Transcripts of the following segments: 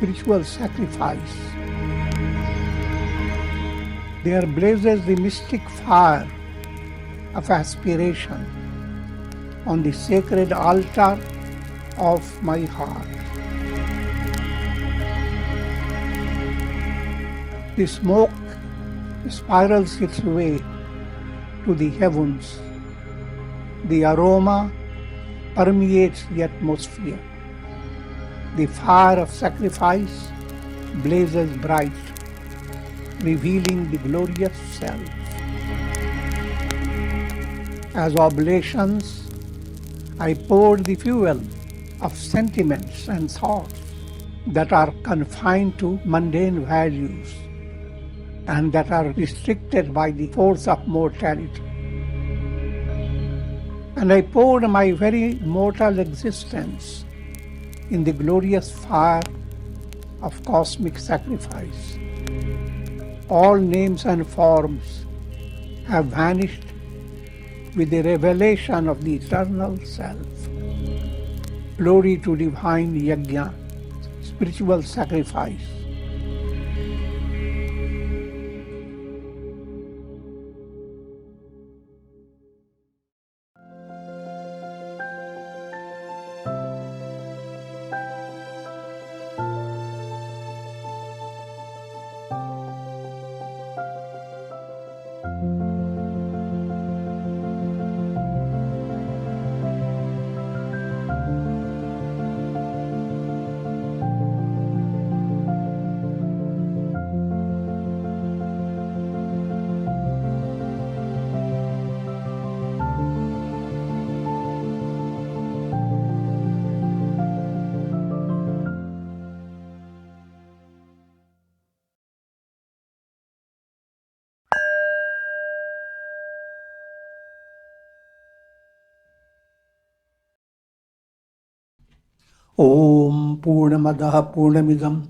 spiritual sacrifice. There blazes the mystic fire of aspiration on the sacred altar of my heart. The smoke spirals its way to the heavens. The aroma permeates the atmosphere. The fire of sacrifice blazes bright, revealing the glorious self. As oblations, I poured the fuel of sentiments and thoughts that are confined to mundane values and that are restricted by the force of mortality. And I poured my very mortal existence in the glorious fire of cosmic sacrifice. All names and forms have vanished with the revelation of the eternal self. Glory to divine yajna, spiritual sacrifice. Om Purnamadaha Purnamidam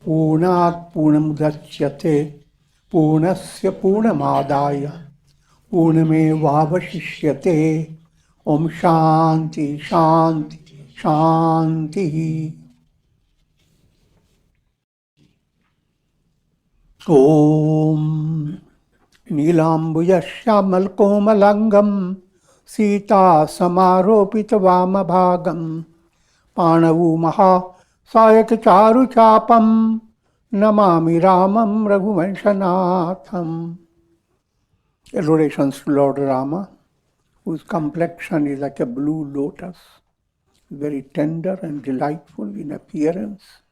Purnat Purnamudachyate Purnasya Purnamadaya Purnamevavashishyate. Om Shanti Shanti Shanti. Om Nilambuya Shamal Komalangam Sita Samaropita Vamabhagam Panavu Maha Sayak Charu Chapam Namami Ramam Raghuvanshanatham. Adorations to Lord Rama, whose complexion is like a blue lotus, very tender and delightful in appearance.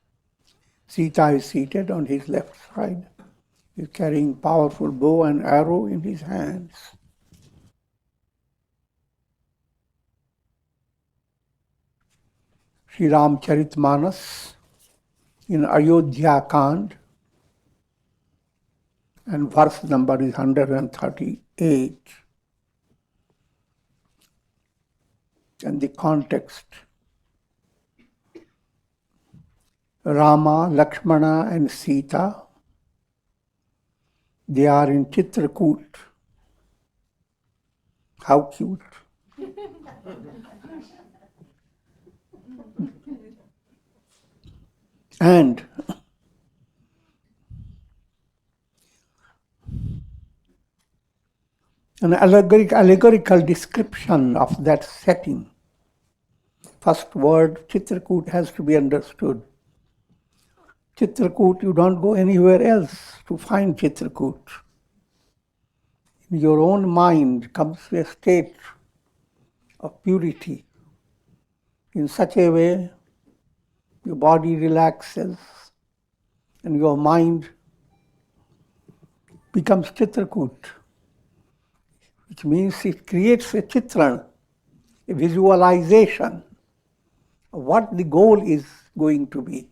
Sita is seated on his left side. He is carrying powerful bow and arrow in his hands. Shri Ramcharitmanas in Ayodhya Kanda, and verse number is 138. And the context: Rama, Lakshmana and Sita, they are in Chitrakoot. How cute. And an allegorical description of that setting. First word, Chitrakoot, has to be understood. Chitrakoot, you don't go anywhere else to find Chitrakoot. In your own mind comes to a state of purity in such a way your body relaxes and your mind becomes Chitrakoot, which means it creates a chitran, a visualization of what the goal is going to be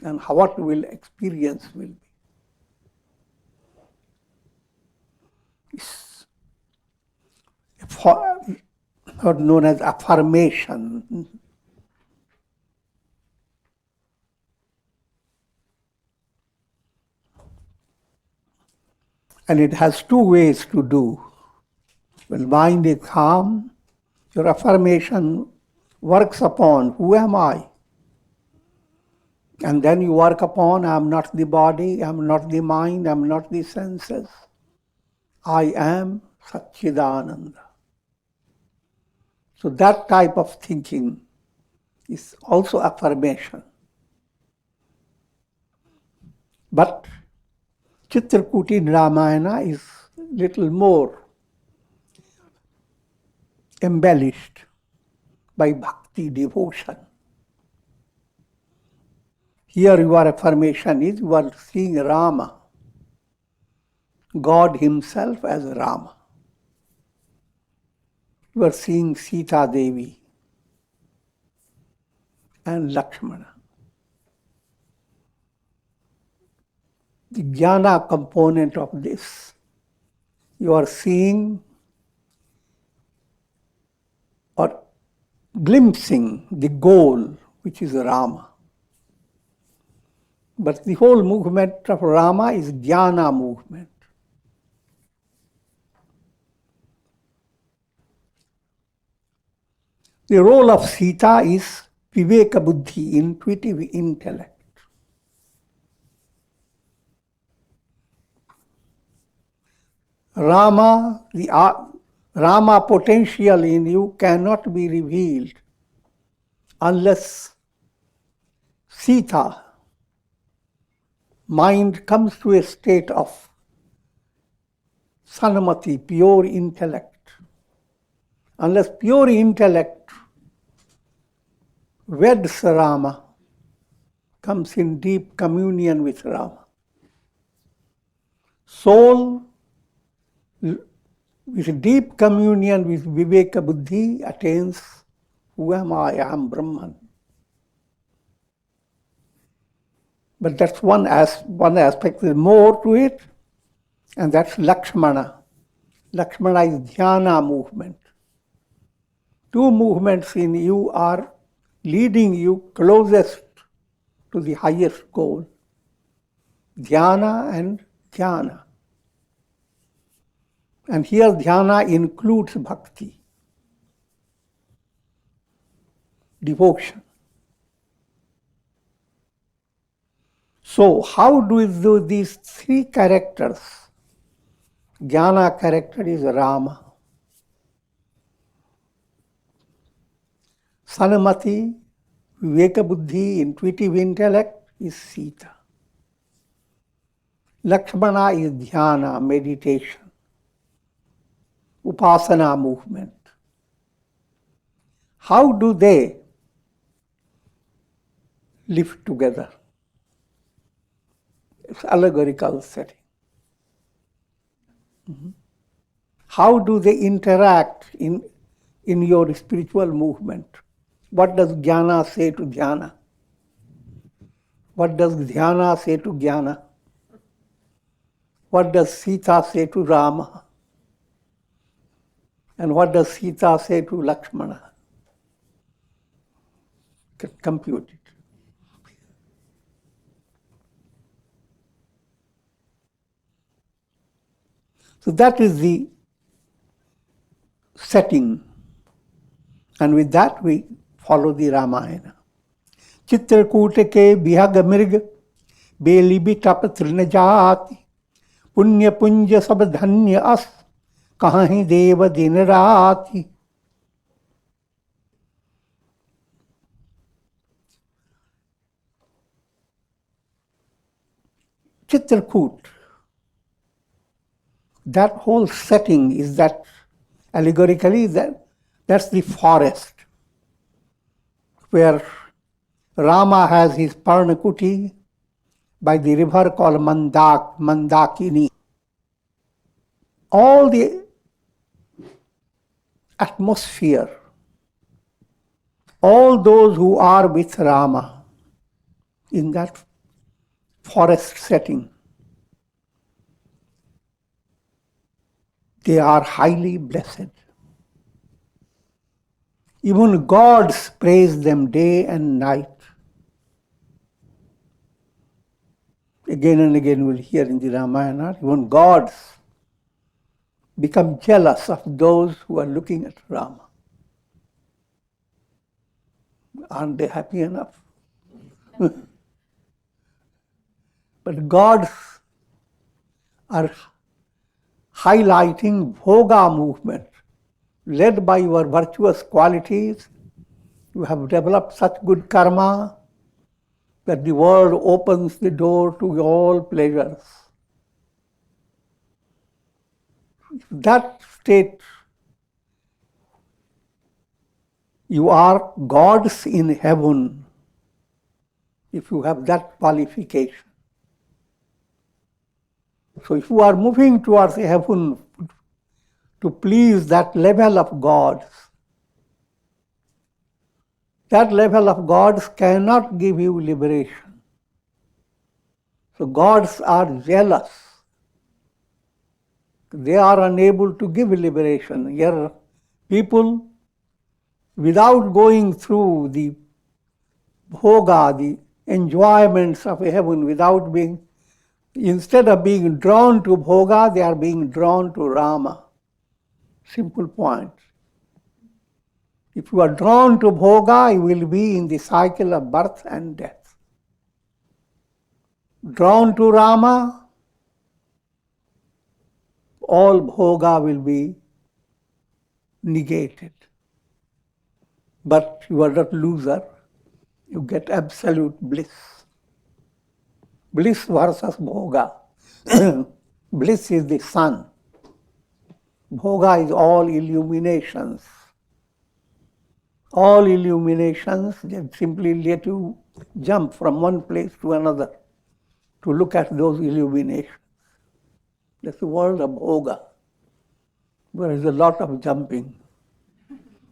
and what will experience will be. It's known as affirmation. And it has two ways to do. When mind is calm, your affirmation works upon who am I? And then you work upon, I am not the body, I am not the mind, I am not the senses. I am Satchidananda. So that type of thinking is also affirmation. But Chitrakuti in Ramayana is little more embellished by bhakti, devotion. Here your affirmation is you are seeing Rama, God himself as Rama. You are seeing Sita Devi and Lakshmana. The jnana component of this, you are seeing or glimpsing the goal, which is Rama. But the whole movement of Rama is jnana movement. The role of Sita is viveka buddhi, intuitive intellect. Rama, the Rama potential in you cannot be revealed unless Sita, mind, comes to a state of sanamati, pure intellect. Unless pure intellect weds Rama, comes in deep communion with Rama. Soul, with deep communion with Viveka Buddhi, attains, who am I? I am Brahman. But that's one aspect. There's more to it, and that's Lakshmana. Lakshmana is dhyana movement. Two movements in you are leading you closest to the highest goal. Dhyana and jnana. And here dhyana includes bhakti, devotion. So how do these three characters? Jnana character is Rama. Sanamati, Viveka Buddhi, intuitive intellect is Sita. Lakshmana is dhyana, meditation, upasana movement. How do they live together? It's allegorical setting. How do they interact in your spiritual movement? What does jnana say to dhyana? What does dhyana say to jnana? What does Sita say to Rama? And what does Sita say to Lakshmana? You can compute it. So that is the setting. And with that we follow the Ramayana. Chitrakoot ke bihag mirg beli bitap trina jaati punya punja sab dhanya as kahi deva din raati. Chitrakoot, that whole setting is that allegorically that's the forest where Rama has his Parnakuti by the river called Mandakini. All the atmosphere, all those who are with Rama in that forest setting, they are highly blessed. Even gods praise them day and night. Again and again we'll hear in the Ramayana, even gods become jealous of those who are looking at Rama. Aren't they happy enough? But gods are highlighting bhoga movement, led by your virtuous qualities. You have developed such good karma that the world opens the door to all pleasures. That state, you are gods in heaven, if you have that qualification. So if you are moving towards heaven to please that level of gods, that level of gods cannot give you liberation. So gods are jealous. They are unable to give liberation. Here, people, without going through the bhoga, the enjoyments of heaven, without being, instead of being drawn to bhoga, they are being drawn to Rama. Simple point. If you are drawn to bhoga, you will be in the cycle of birth and death. Drawn to Rama, all bhoga will be negated. But you are not loser. You get absolute bliss. Bliss versus bhoga. Bliss is the sun. Bhoga is all illuminations. All illuminations that simply let you jump from one place to another to look at those illuminations. That's the world of bhoga, where there is a lot of jumping.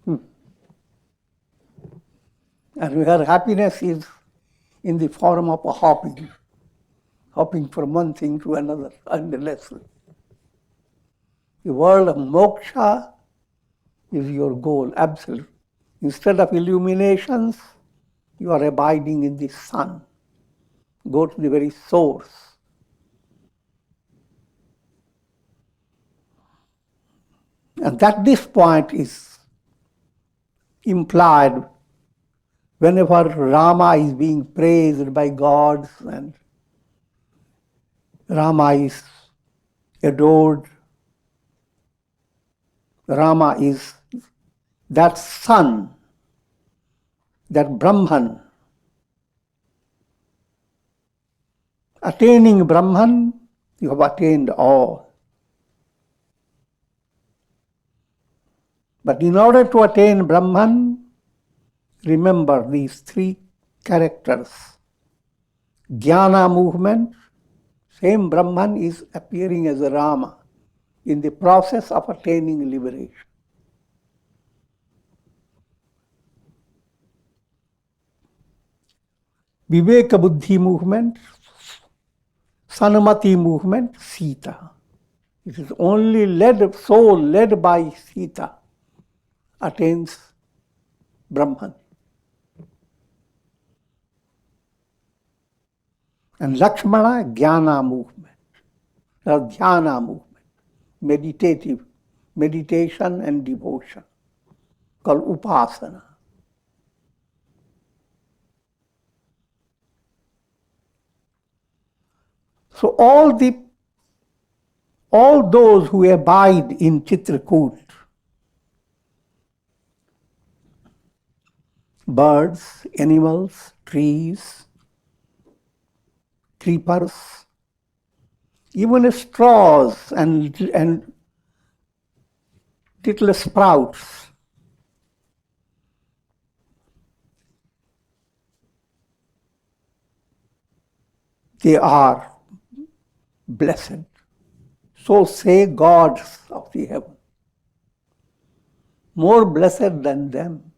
And where happiness is in the form of a hopping from one thing to another endlessly. The world of moksha is your goal, absolute. Instead of illuminations, you are abiding in the sun. Go to the very source. And that this point is implied whenever Rama is being praised by gods and Rama is adored. Rama is that sun, that Brahman. Attaining Brahman, you have attained all. But in order to attain Brahman, remember these three characters. Jnana movement, same Brahman is appearing as a Rama in the process of attaining liberation. Viveka Buddhi movement, Sanmati movement, Sita. It is only soul led by Sita attains Brahman. And Lakshmana, Jnana movement, or Dhyana movement, meditation and devotion, called Upasana. So all those who abide in Chitrakoot, birds, animals, trees, creepers, even straws and little sprouts, they are blessed. So say gods of the heaven. More blessed than them.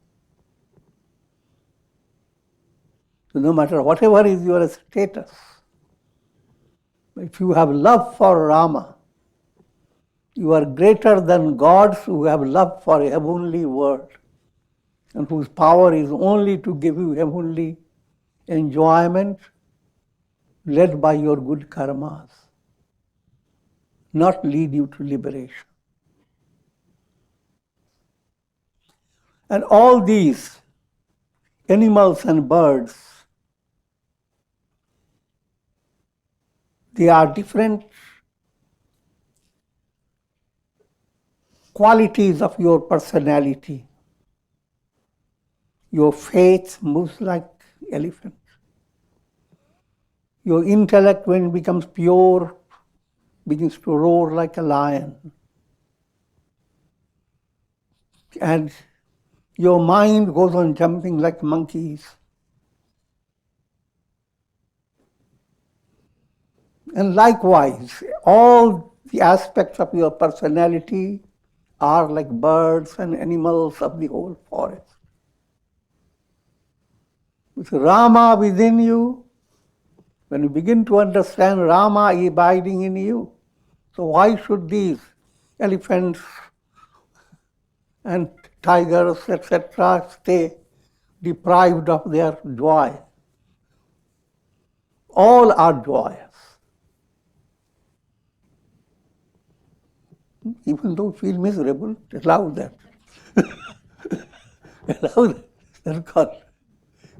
So no matter whatever is your status, if you have love for Rama, you are greater than gods who have love for a heavenly world and whose power is only to give you heavenly enjoyment led by your good karmas, not lead you to liberation. And all these animals and birds They are different qualities of your personality. Your faith moves like elephant. Your intellect, when it becomes pure, begins to roar like a lion. And your mind goes on jumping like monkeys. And likewise, all the aspects of your personality are like birds and animals of the whole forest. With Rama within you, when you begin to understand Rama abiding in you, so why should these elephants and tigers, etc., stay deprived of their joy? All are joyous. Even though you feel miserable, allow that. Allow that. That's called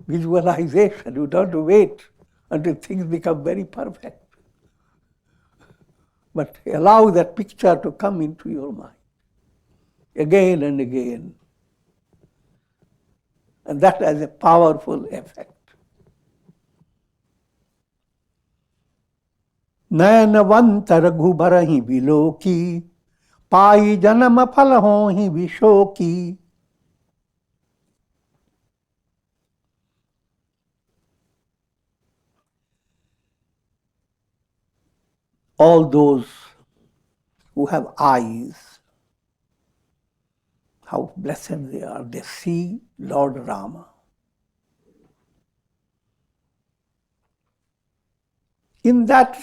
visualization. You don't wait until things become very perfect. But allow that picture to come into your mind again and again. And that has a powerful effect. नैनवंत Raghubar ही विलोकी पाई जन्म फल हो ही विशोकी. All those who have eyes, how blessed they are. They see Lord Rama. In that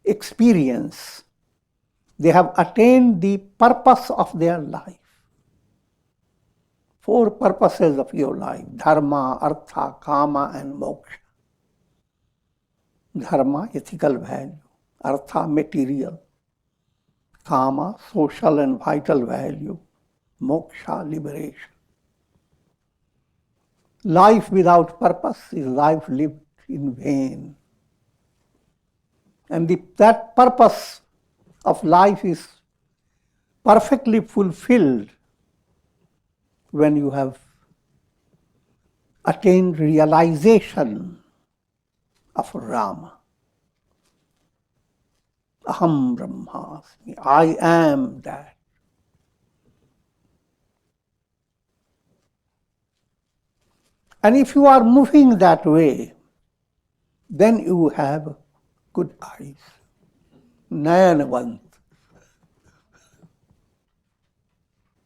experience, they have attained the purpose of their life. 4 purposes of your life: dharma, artha, kama, and moksha. Dharma, ethical value; artha, material; kama, social and vital value; moksha, liberation. Life without purpose is life lived in vain. And that purpose of life is perfectly fulfilled when you have attained realization of Rama. Aham Brahmasmi, I am that. And if you are moving that way, then you have good eyes. Nayanavant.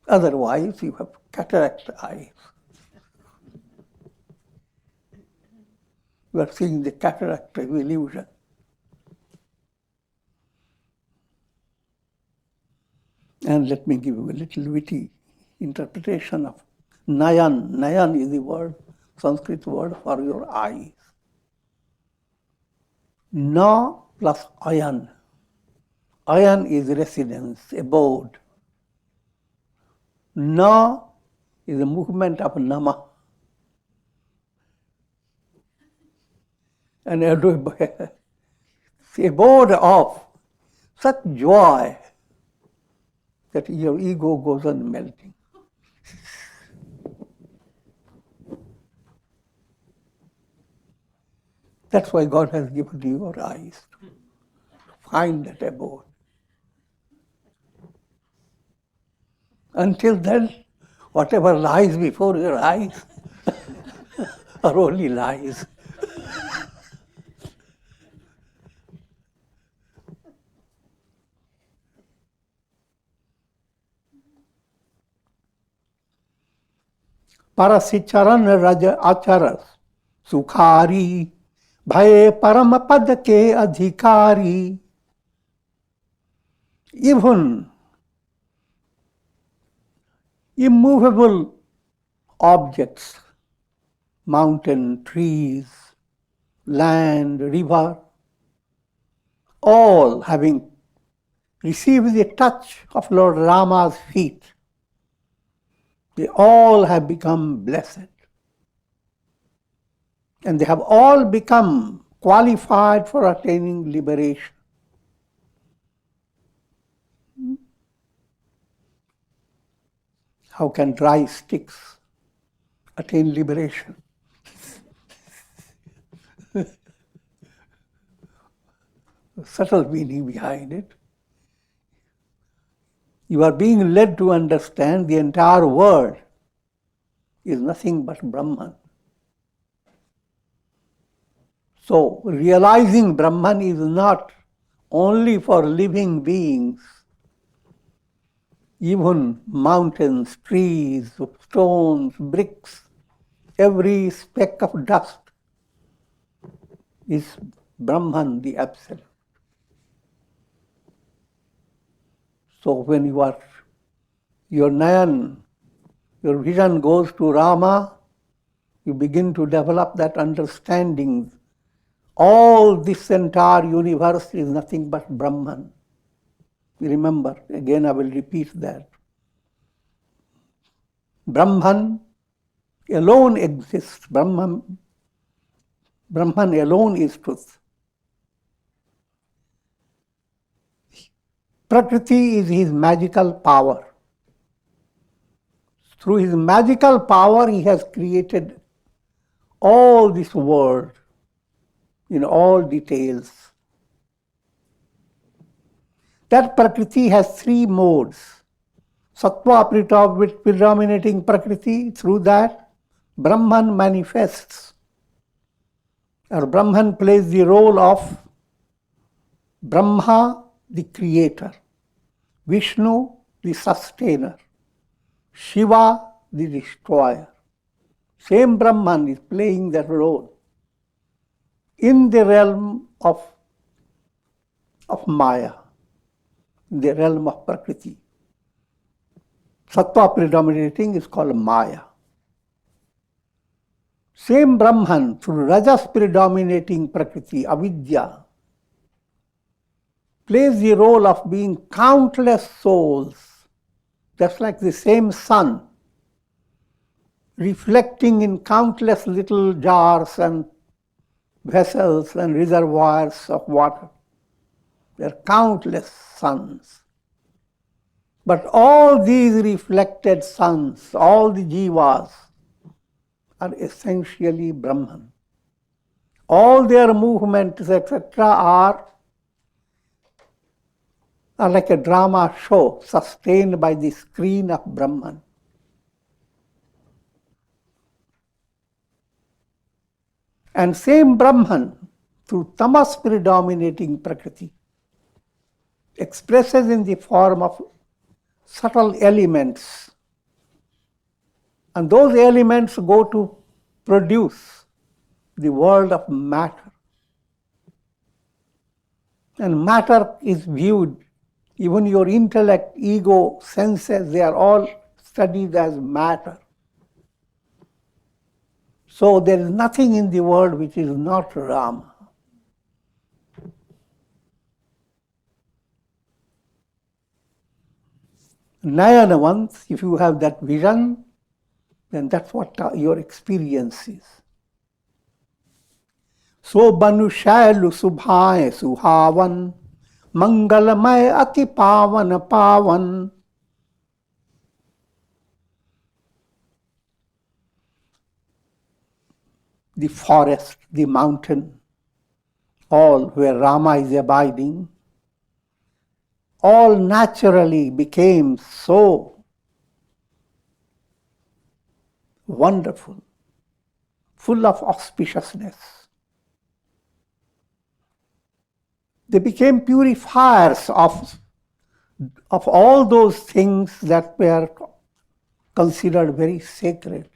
Otherwise, you have cataract eyes. You are seeing the cataract of illusion. And let me give you a little witty interpretation of Nayan. Nayan is the word, Sanskrit word for your eyes. Na plus ayan. Ayan is residence, abode. Na is the movement of nama. And the abode of such joy that your ego goes on melting. That's why God has given you your eyes to find that abode. Until then, whatever lies before your eyes are only lies. परसि चरण रज आचरस सुखारी भय परम पद के अधिकारी. Even immovable objects, mountain, trees, land, river, all having received the touch of Lord Rama's feet, they all have become blessed. And they have all become qualified for attaining liberation. How can dry sticks attain liberation? Subtle meaning behind it. You are being led to understand the entire world is nothing but Brahman. So, realizing Brahman is not only for living beings. Even mountains, trees, stones, bricks, every speck of dust is Brahman, the Absolute. So when your nayan, your vision goes to Rama, you begin to develop that understanding. All this entire universe is nothing but Brahman. Remember, again I will repeat that. Brahman alone exists. Brahman alone is truth. Prakriti is his magical power. Through his magical power, he has created all this world in all details. That Prakriti has three modes. Sattva predominating Prakriti, through that Brahman manifests. Or Brahman plays the role of Brahma, the creator, Vishnu, the sustainer, Shiva, the destroyer. Same Brahman is playing that role in the realm of Maya, in the realm of Prakriti. Sattva predominating is called Maya. Same Brahman through Rajas predominating Prakriti, Avidya, plays the role of being countless souls, just like the same sun, reflecting in countless little jars and vessels and reservoirs of water. There are countless suns. But all these reflected suns, all the jivas, are essentially Brahman. All their movements, etc., are like a drama show sustained by the screen of Brahman. And same Brahman, through tamas predominating Prakriti, expresses in the form of subtle elements. And those elements go to produce the world of matter. And matter is viewed, even your intellect, ego, senses, they are all studied as matter. So there is nothing in the world which is not Rama. Nayana, once, if you have that vision, then that's what your experience is. So Banushailu Subhaye Suhavan, Mangalamay Ati Pavan Pavan. The forest, the mountain, all where Rama is abiding, all naturally became so wonderful, full of auspiciousness. They became purifiers of all those things that were considered very sacred.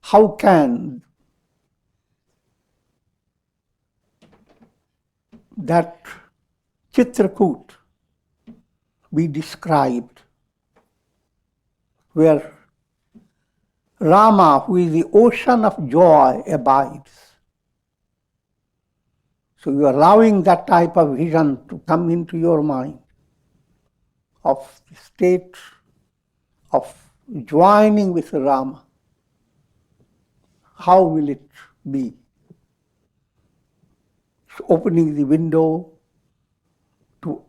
How can that Chitrakoot be described, where Rama, who is the ocean of joy, abides? So you are allowing that type of vision to come into your mind of the state of joining with Rama. How will it be? opening the window to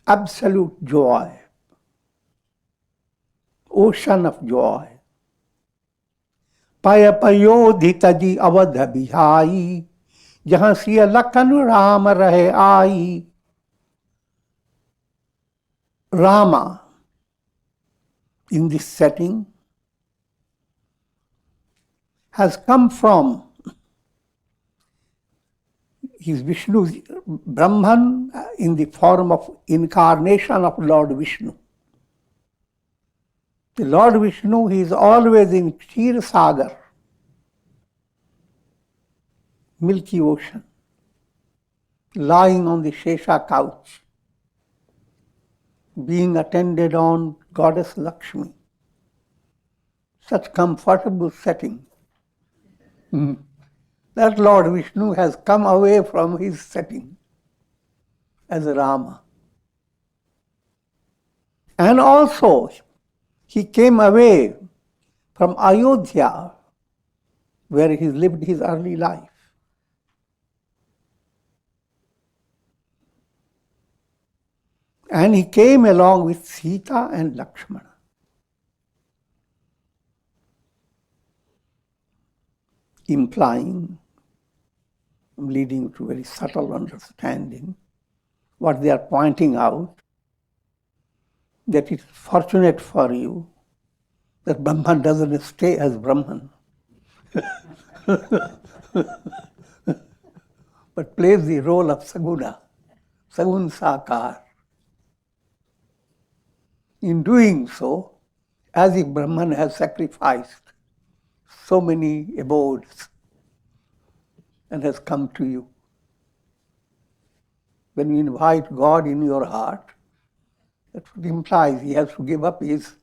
absolute joy, ocean of joy. पय पयोधित जी अवध बिहाई, जहां सिय लखन राम रहे आई. Rama, in this setting, has come from his Vishnu, Brahman, in the form of incarnation of Lord Vishnu. The Lord Vishnu, he is always in Ksheer Sagar, milky ocean, lying on the Shesha couch, being attended on Goddess Lakshmi. Such comfortable setting. That Lord Vishnu has come away from his setting as Rama. And also, he came away from Ayodhya, where he lived his early life. And he came along with Sita and Lakshmana. Implying, leading to very subtle understanding, what they are pointing out, that it's fortunate for you that Brahman doesn't stay as Brahman, but plays the role of Saguna, Sagun Sakar. In doing so, as if Brahman has sacrificed so many abodes and has come to you. When you invite God in your heart, that's what implies he has to give up his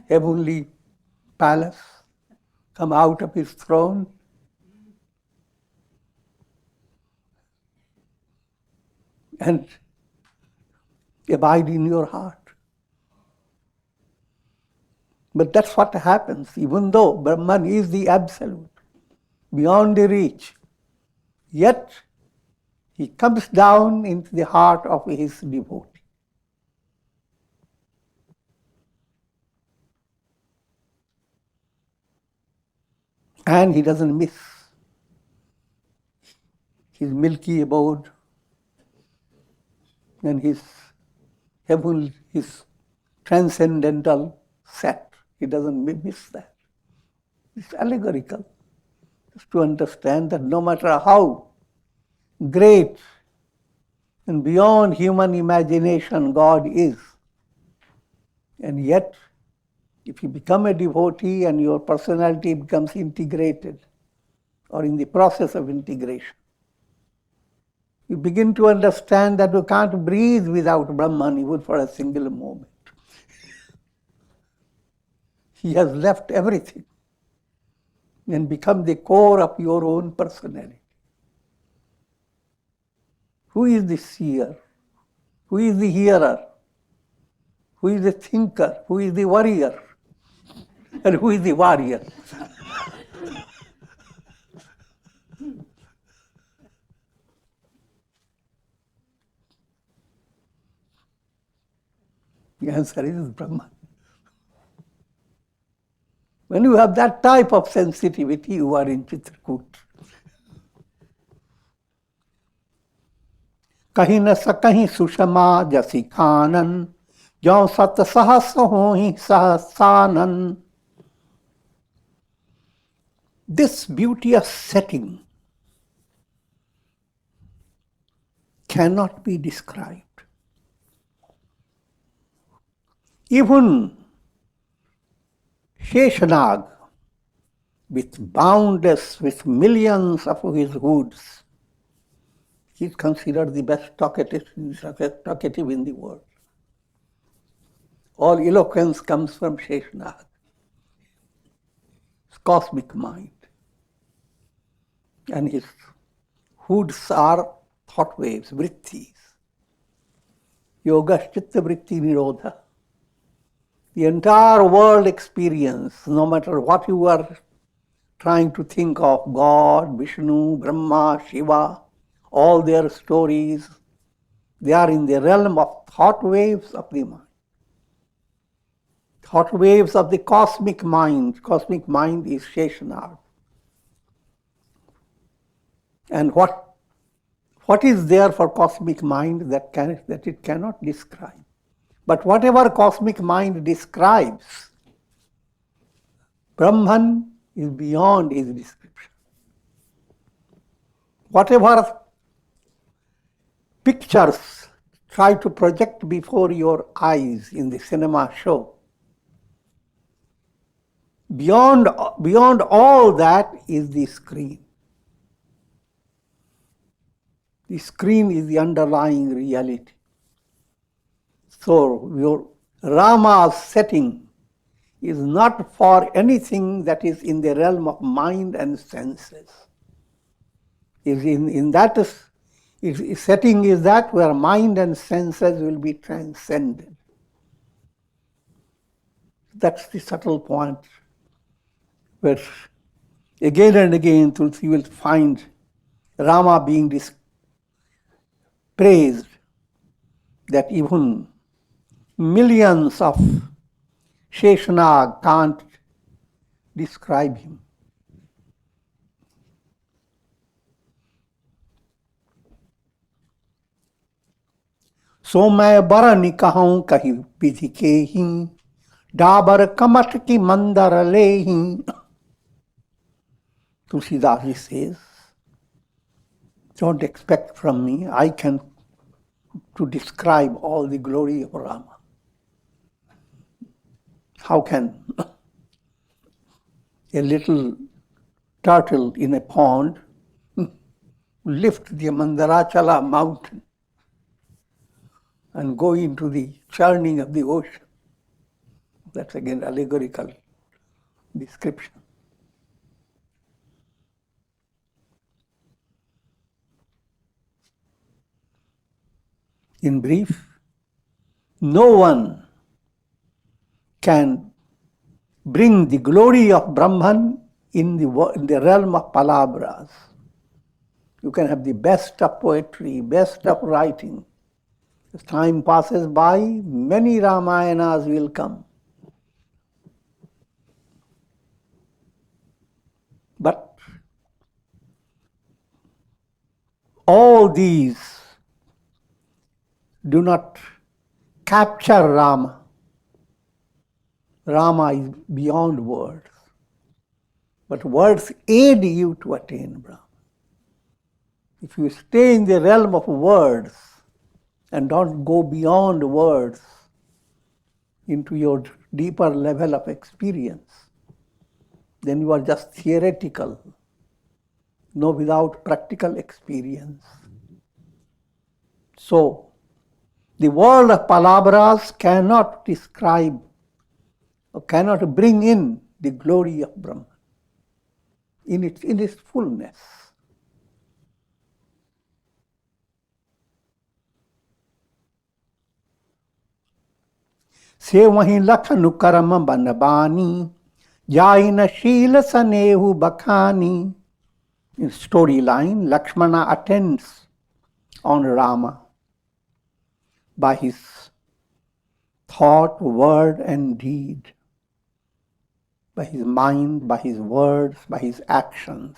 heavenly palace, come out of his throne, and abide in your heart. But that's what happens, even though Brahman is the absolute, beyond the reach. Yet, he comes down into the heart of his devotee. And he doesn't miss his milky abode and his heavenly, his transcendental set. He doesn't miss that. It's allegorical. Just to understand that no matter how great and beyond human imagination God is, and yet if you become a devotee and your personality becomes integrated or in the process of integration, you begin to understand that you can't breathe without Brahman even for a single moment. He has left everything and become the core of your own personality. Who is the seer? Who is the hearer? Who is the thinker? Who is the warrior? And who is the warrior? The answer is Brahman. When you have that type of sensitivity, you are in Chitrakoot. कहीं न सकहीं सुषमा जसी खानन, ज्यों सत सहस होहि सहसानन. This beauteous setting cannot be described. Even Sheshanag, with boundless, with millions of his hoods, he is considered the best talkative in the world. All eloquence comes from Sheshanag, his cosmic mind. And his hoods are thought waves, vrittis. Yoga Chitta Vritti Nirodha. The entire world experience, no matter what you are trying to think of God, Vishnu, Brahma, Shiva, all their stories. They are in the realm of thought waves of the mind. Thought waves of the cosmic mind. Cosmic mind is Sheshanag. And what is there for cosmic mind that it cannot describe? But whatever cosmic mind describes, Brahman is beyond his description. Whatever pictures try to project before your eyes in the cinema show, beyond all that is the screen. The screen is the underlying reality. So your Rama's setting is not for anything that is in the realm of mind and senses. In that setting is that where mind and senses will be transcended. That's the subtle point where again and again Tulsi will find Rama being praised, that even millions of Sheshanag can't describe him. सो मैं बरनि कहूँ कही विधि के ही, डाबर कमठ की मंदर ले ही. Tulsidas says, don't expect from me, I can to describe all the glory of Rama. How can a little turtle in a pond lift the Mandarachala mountain and go into the churning of the ocean? That's again allegorical description. In brief, no one can bring the glory of Brahman in the realm of palabras. You can have the best of poetry, best of writing. As time passes by, many Ramayanas will come. But all these do not capture Rama. Rama is beyond words. But words aid you to attain Brahma. If you stay in the realm of words and don't go beyond words into your deeper level of experience, then you are just theoretical, without practical experience. So, the world of palabras cannot describe or cannot bring in the glory of Brahman in its fullness. से वहीं लखन करम बनबानी, जाइन शील सनेहु बखानी. In storyline, Lakshmana attends on Rama by his thought, word and deed, by his mind, by his words, by his actions.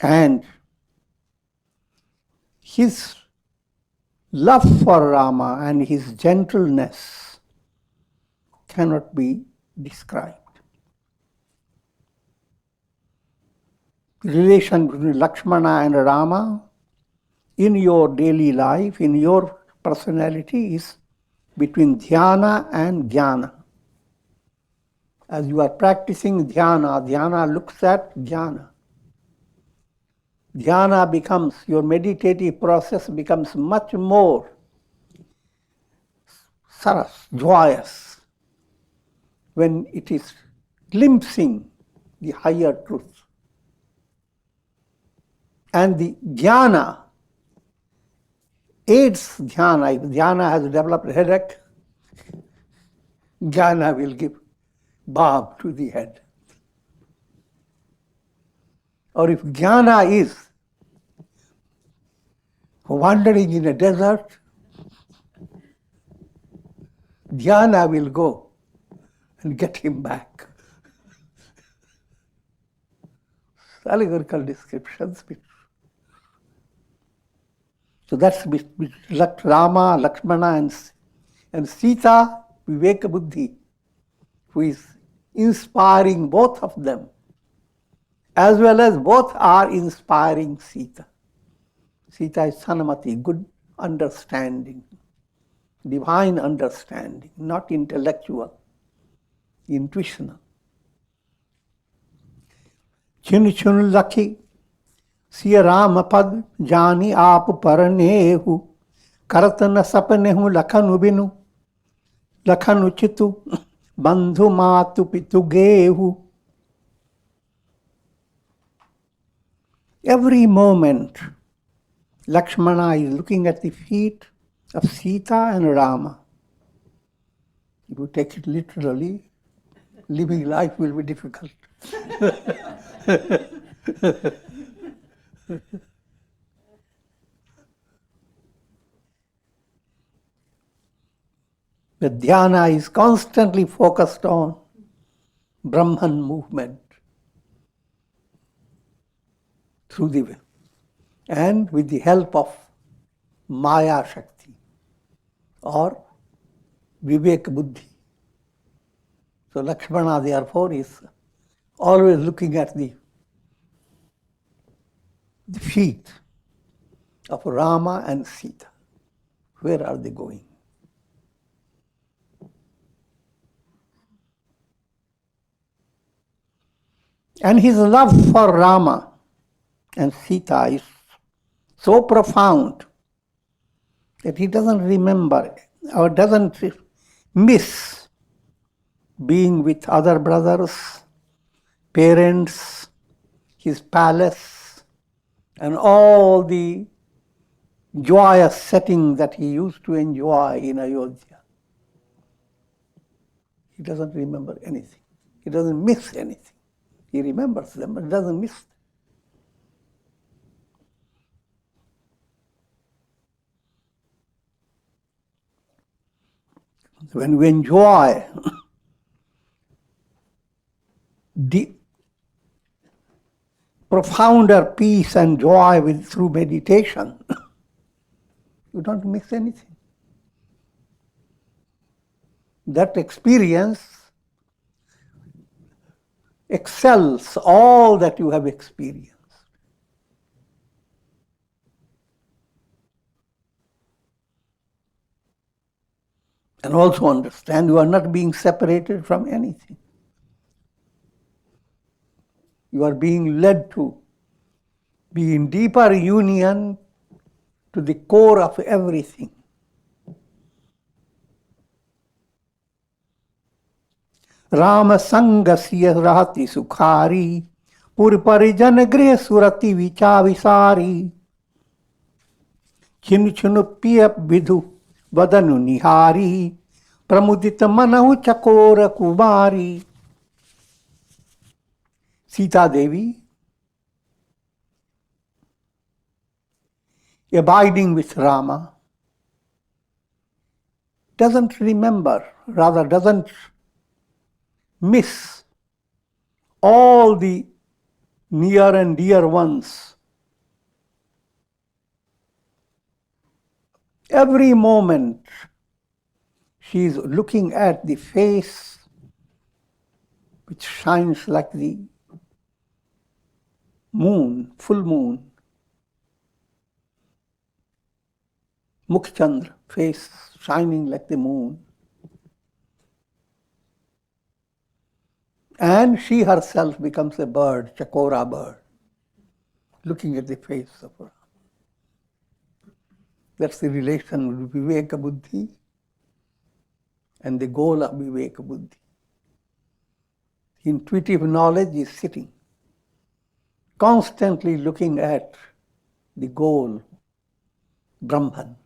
And his love for Rama and his gentleness cannot be described. The relation between Lakshmana and Rama in your daily life, in your personality, is between dhyana and jnana. As you are practicing dhyana, dhyana looks at jnana. Dhyana becomes, your meditative process becomes much more saras, joyous, when it is glimpsing the higher truth. And the jnana aids dhyana. If dhyana has developed headache, jnana will give balm to the head. Or if jnana is wandering in a desert, jnana will go and get him back. Allegorical descriptions. So that's Rama, Lakshmana and Sita, Viveka Buddhi, who is inspiring both of them, as well as both are inspiring Sita. Sita is Sanamati, good understanding, divine understanding, not intellectual, intuitional. Chun chun lakhi, siya Ram pad, jani aap paranehu, karatana sapanehu lakhanu binu, lakhanu chitu, bandhu matu pitu gehu. Every moment, Lakshmana is looking at the feet of Sita and Rama. If you take it literally, living life will be difficult. The dhyana is constantly focused on Brahman movement through the will, and with the help of Maya Shakti or Vivek Buddhi. So Lakshmana therefore is always looking at the feet of Rama and Sita. Where are they going? And his love for Rama and Sita is so profound that he doesn't remember or doesn't miss being with other brothers, parents, his palace, and all the joyous setting that he used to enjoy in Ayodhya. He doesn't remember anything. He doesn't miss anything. He remembers them, but doesn't miss them. When we enjoy the profounder peace and joy through meditation, you don't miss anything. That experience excels all that you have experienced. And also understand you are not being separated from anything. You are being led to be in deeper union to the core of everything. Rama sangasya rahati sukhari, pur parijan griha surati vichavisari, chinu chinu piya vidhu vadanu nihari, pramudita manahu chakora kumari. Sita Devi, abiding with Rama, doesn't remember, rather doesn't miss all the near and dear ones. Every moment she is looking at the face which shines like the moon, full moon. Mukhchandra, face shining like the moon. And she herself becomes a bird, Chakora bird, looking at the face of her. That's the relation with Viveka Buddhi and the goal of Viveka Buddhi. Intuitive knowledge is sitting, constantly looking at the goal, Brahman.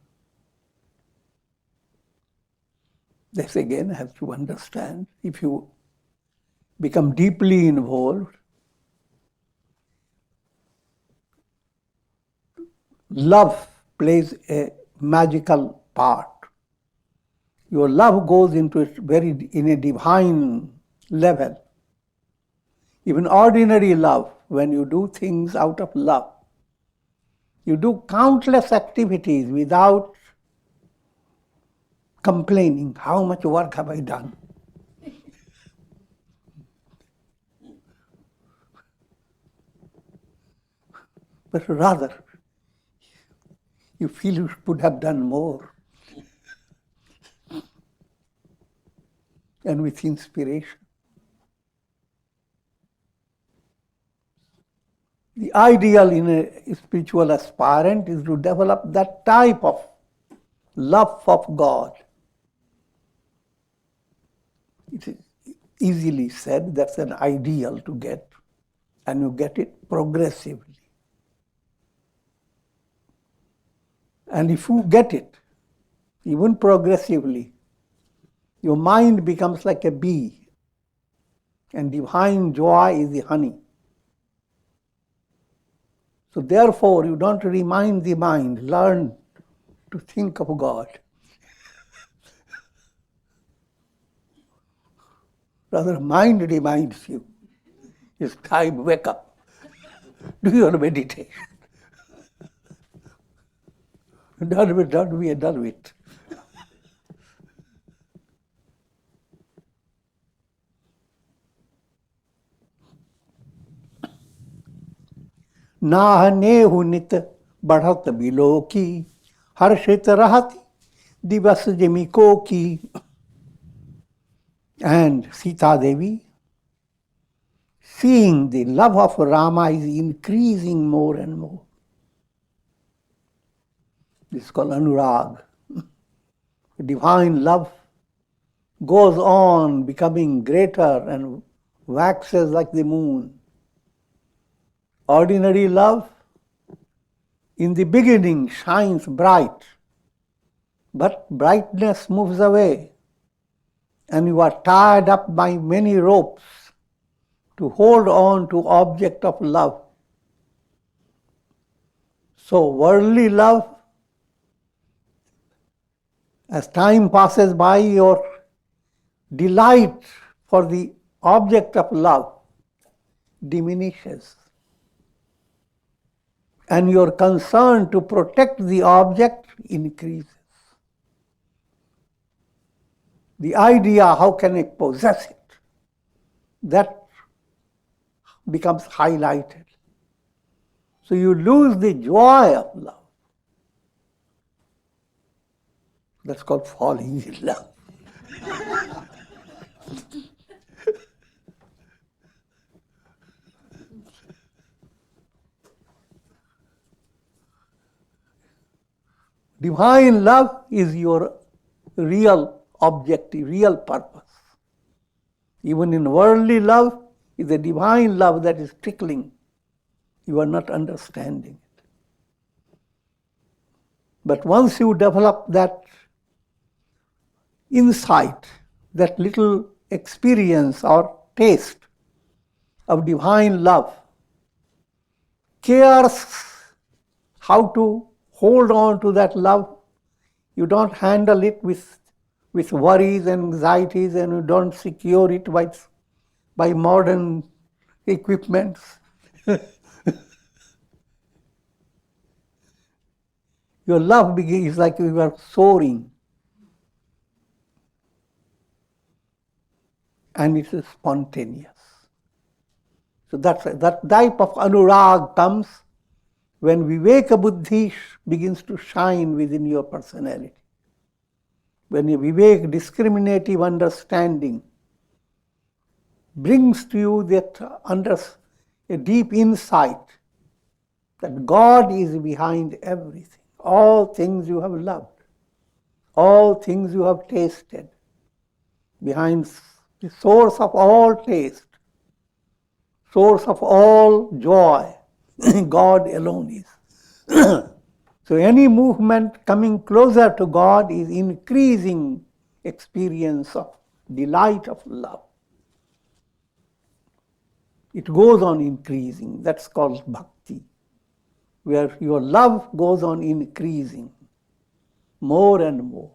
This again has to understand. If you become deeply involved, love plays a magical part. Your love goes into it in a divine level. Even ordinary love, when you do things out of love, you do countless activities without complaining. How much work have I done? But rather, you feel you could have done more. And with inspiration. The ideal in a spiritual aspirant is to develop that type of love of God. It is easily said that's an ideal to get, and you get it progressively. And if you get it, even progressively, your mind becomes like a bee, and divine joy is the honey. So therefore, you don't remind the mind, learn to think of God. Rather, mind reminds you, it's time, wake up, do your meditation. Done we are done with. नाह नेहु नित बढ़त below की हर्षित रहती दिवस जिमिको की. And Sita Devi, seeing the love of Rama is increasing more and more. This is called Anurag. Divine love goes on becoming greater and waxes like the moon. Ordinary love in the beginning shines bright, but brightness moves away, and you are tied up by many ropes to hold on to object of love. So worldly love, as time passes by, your delight for the object of love diminishes. And your concern to protect the object increases. The idea, how can I possess it, that becomes highlighted. So you lose the joy of love. That's called falling in love. Divine love is your real objective, real purpose. Even in worldly love, is a divine love that is trickling. You are not understanding it. But once you develop that insight, that little experience or taste of divine love, cares how to hold on to that love. You don't handle it with worries and anxieties, and you don't secure it by modern equipments. Your love is like you are soaring. And it is spontaneous. So that type of anurag comes when viveka buddhi begins to shine within your personality. When your vivek, discriminative understanding, brings to you that a deep insight that God is behind everything. All things you have loved, all things you have tasted, behind the source of all taste, source of all joy, God alone is. So any movement coming closer to God is increasing experience of delight of love. It goes on increasing. That's called bhakti, where your love goes on increasing more and more.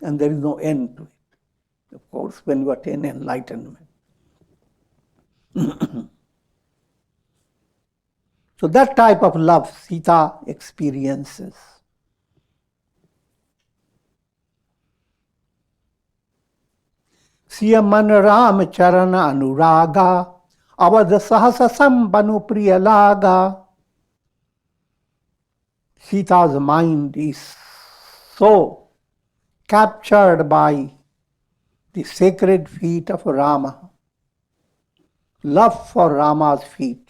And there is no end to it, of course, when you attain enlightenment. So that type of love Sita experiences. Siya man Ram Charana Anuraga, Avada Sahasa Sambanu Priyalaga. Sita's mind is so captured by the sacred feet of Rama, love for Rama's feet,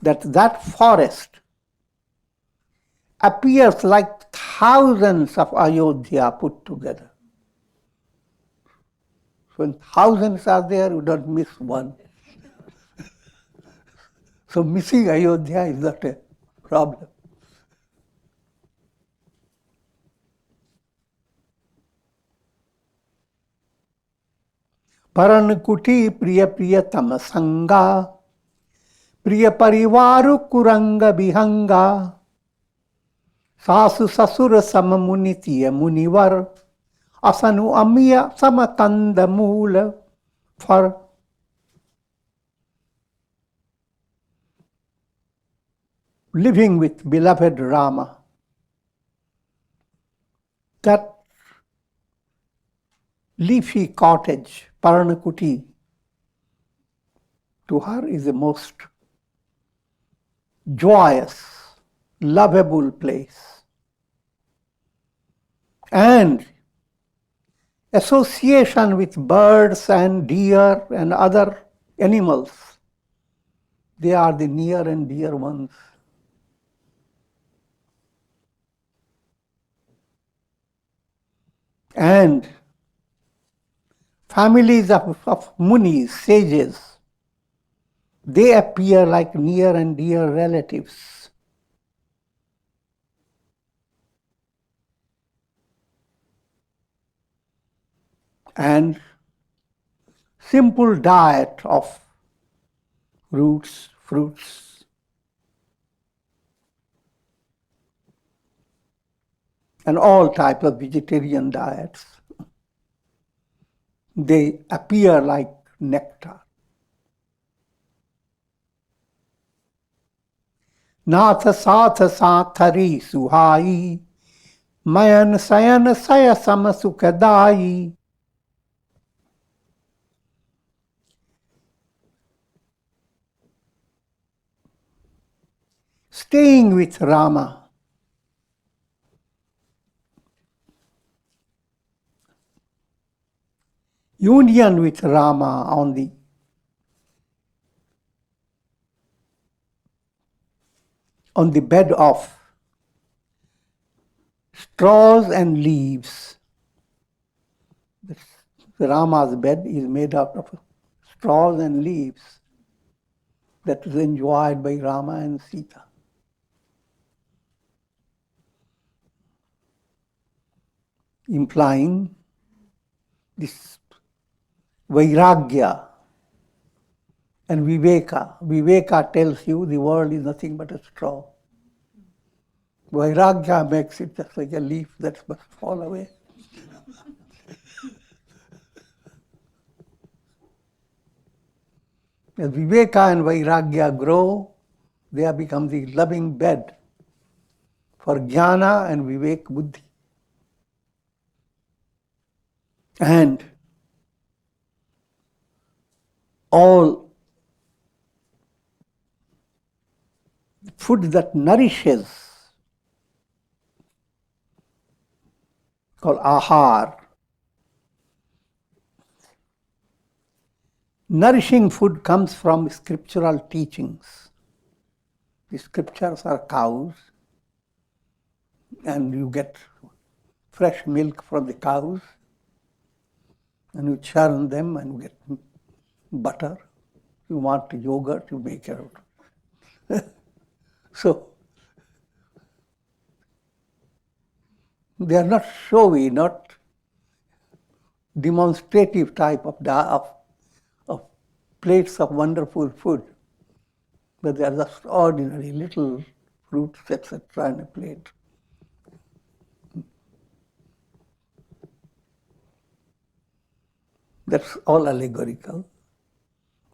that forest appears like thousands of Ayodhya put together. When thousands are there, you don't miss one. So missing Ayodhya is not a problem. Parankuti priya priyatam sanga, priya parivaru kuranga bihanga, sasu sasura samamunitiya munivar, asanu amiya samatanda mula for living with beloved Rama. That leafy cottage, Paranakuti, to her is the most joyous, lovable place. And association with birds and deer and other animals, they are the near and dear ones. And families of munis, sages, they appear like near and dear relatives. And simple diet of roots, fruits, and all types of vegetarian diets, they appear like nectar. Natha satha sathari suhai, mayan sayan saya samasukadai. Staying with Rama, union with Rama on the bed of straws and leaves. Rama's bed is made out of straws and leaves that was enjoyed by Rama and Sita. Implying this vairagya and viveka. Viveka tells you the world is nothing but a straw. Vairagya makes it just like a leaf that must fall away. As viveka and vairagya grow, they have become the loving bed for jnana and vivek buddhi. And all food that nourishes, called ahar. Nourishing food comes from scriptural teachings. The scriptures are cows, and you get fresh milk from the cows, and you churn them and you get butter. You want yogurt, you make it out. So, they are not showy, not demonstrative type of plates of wonderful food, but they are just ordinary little fruits, etc. in a plate. That's all allegorical.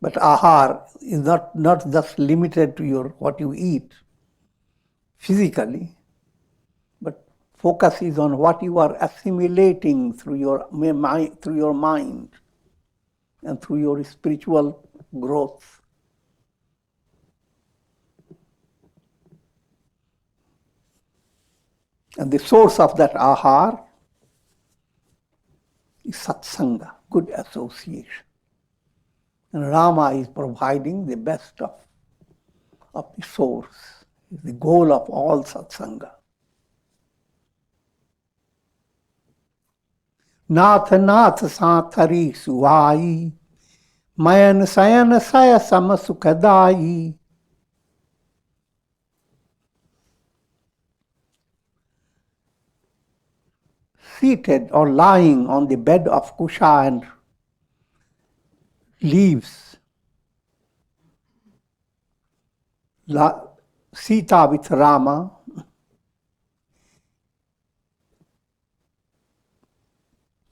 But ahar is not just limited to what you eat physically, but focus is on what you are assimilating through your mind and through your spiritual growth. And the source of that ahar is satsanga, good association. And Rama is providing the best of the source, is the goal of all satsanga. Nath nath sathari suvai, mayan sayan saya samasukadai. Seated or lying on the bed of kusha and leaves, Sita with Rama,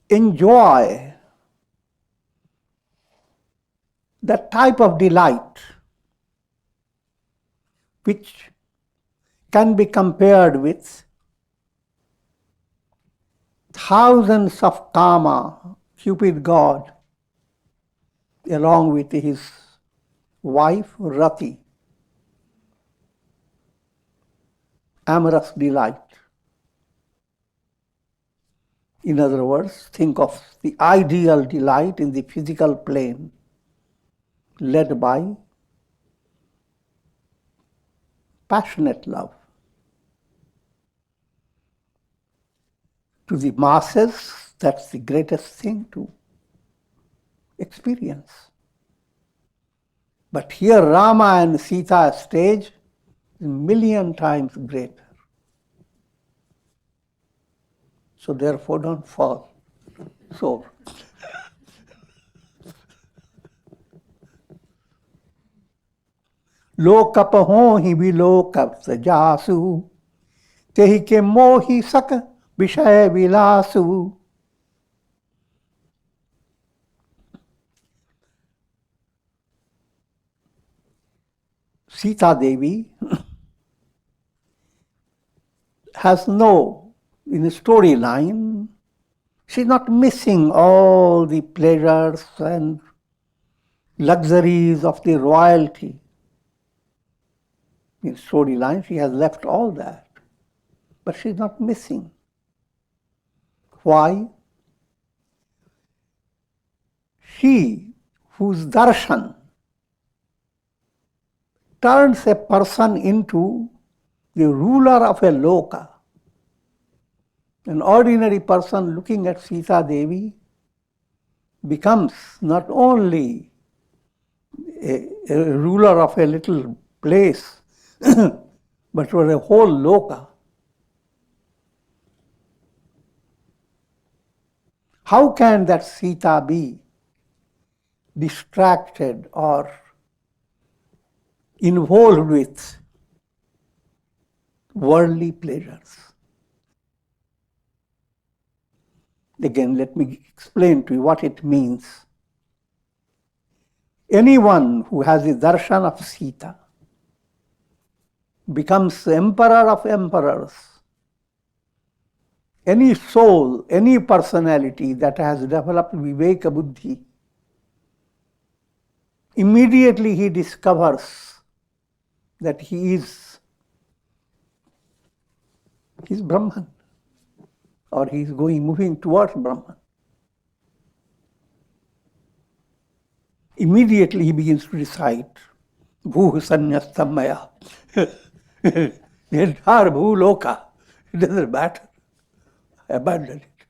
enjoy that type of delight which can be compared with thousands of Kama, Cupid god, along with his wife Rati. Amorous delight. In other words, think of the ideal delight in the physical plane, led by passionate love. To the masses, that's the greatest thing to experience. But here Rama and Sita stage is a million times greater. So therefore don't fall. So lokap ho hi vilokap sajasu, tehi ke mohi sak Vishaya Vilasu. Sita Devi has no, in the storyline, she's not missing all the pleasures and luxuries of the royalty. In storyline, she has left all that, but she's not missing. Why? She, whose darshan turns a person into the ruler of a loka. An ordinary person looking at Sita Devi becomes not only a ruler of a little place, but for a whole loka. How can that Sita be distracted or involved with worldly pleasures? Again, let me explain to you what it means. Anyone who has the darshan of Sita becomes the emperor of emperors. Any soul, any personality that has developed Viveka Buddhi, immediately he discovers that he is Brahman, or he is moving towards Brahman. Immediately he begins to recite, Bhu Sanyastam Maya. The entire Bhu Loka, it doesn't matter. Abandon it.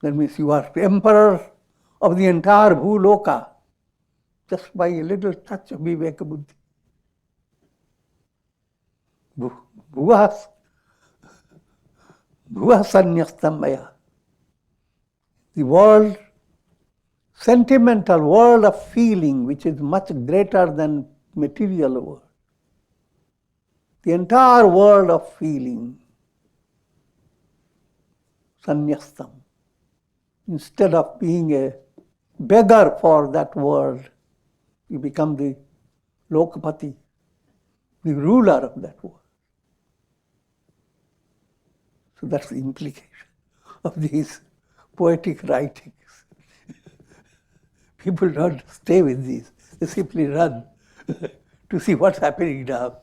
That means you are the emperor of the entire Bhuloka just by a little touch of Viveka Buddhi. Bhuva Sanyastam Maya. The world sentimental world of feeling which is much greater than material world. The entire world of feeling, sannyastam. Instead of being a beggar for that world, you become the lokapati, the ruler of that world. So that's the implication of these poetic writings. People don't stay with these, they simply run to see what's happening now.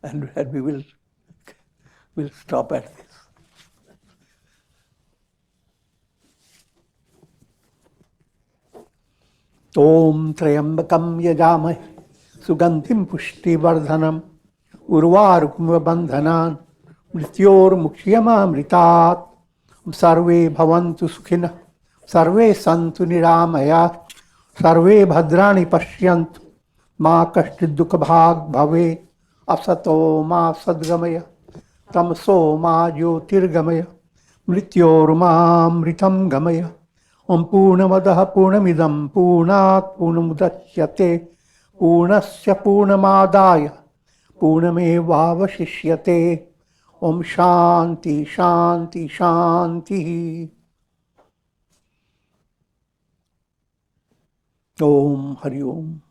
and we will stop at this. Om Trayambakam Yajamahe Sugandhim Pushtivardhanam Urvarukma Bandhanan Mrityor Mukhyamamritat Sarve Bhavantu Sukhina Sarve Santu Niramaya Sarve Bhadrani Pashyantu Ma Kashchid Dukha Bhag Bhave Asato Ma Sadgamaya Tamso Ma Jyotirgamaya Mrityor Ma Mritam Gamaya Om Purnamadaha Purnamidam Purnat Purnamudachyate Purnasya Purnamadaya Purnamevavashishyate Om Shanti Shanti Shanti Om Hari Om.